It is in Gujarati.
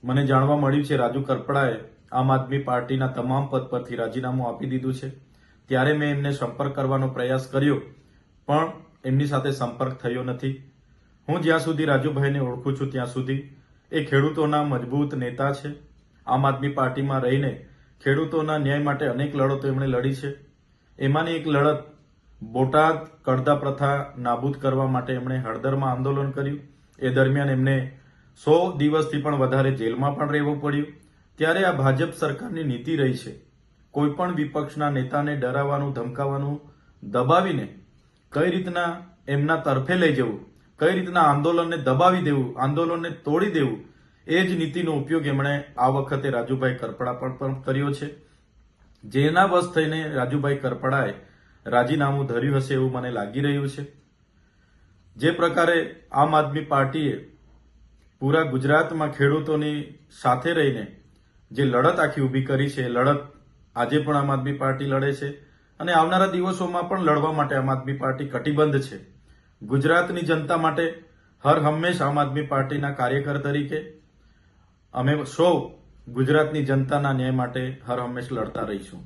મને જાણવા મળ્યું છે રાજુ કરપડાએ આમ આદમી પાર્ટીના તમામ પદ પરથી રાજીનામું આપી દીધું છે। ત્યારે મેં એમને સંપર્ક કરવાનો પ્રયાસ કર્યો, પણ એમની સાથે સંપર્ક થયો નથી। હું જ્યાં સુધી રાજુભાઈને ઓળખું છું ત્યાં સુધી એ ખેડૂતોના મજબૂત નેતા છે। આમ આદમી પાર્ટીમાં રહીને ખેડૂતોના ન્યાય માટે અનેક લડતો એમણે લડી છે। એમાંની એક લડત બોટાદ કડદા પ્રથા નાબૂદ કરવા માટે એમણે હળદરમાં આંદોલન કર્યું। એ દરમિયાન એમને 100 દિવસથી પણ વધારે જેલમાં પણ રહેવું પડ્યું। ત્યારે આ ભાજપ સરકારની નીતિ રહી છે, કોઈ પણ વિપક્ષના નેતાને ડરાવવાનું, ધમકાવવાનું, દબાવીને કઈ રીતના એમના તરફે લઈ જવું, કઈ રીતના આંદોલનને દબાવી દેવું, આંદોલનને તોડી દેવું, એ જ નીતિનો ઉપયોગ એમણે આ વખતે રાજુભાઈ કરપડા પર પણ કર્યો છે। જેના વશ થઈને રાજુભાઈ કરપડાએ રાજીનામું ધર્યું હશે એવું મને લાગી રહ્યું છે। જે પ્રકારે આમ આદમી પાર્ટીએ પૂરા ગુજરાતમાં ખેડૂતોની સાથે રહીને જે લડત આખી ઊભી કરી છે, એ લડત આજે પણ આમ આદમી પાર્ટી લડે છે અને આવનારા દિવસોમાં પણ લડવા માટે આમ આદમી પાર્ટી કટિબદ્ધ છે। ગુજરાતની જનતા માટે હર હંમેશ આમ આદમી પાર્ટીના કાર્યકર તરીકે અમે સૌ ગુજરાતની જનતાના ન્યાય માટે હર હંમેશ લડતા રહીશું।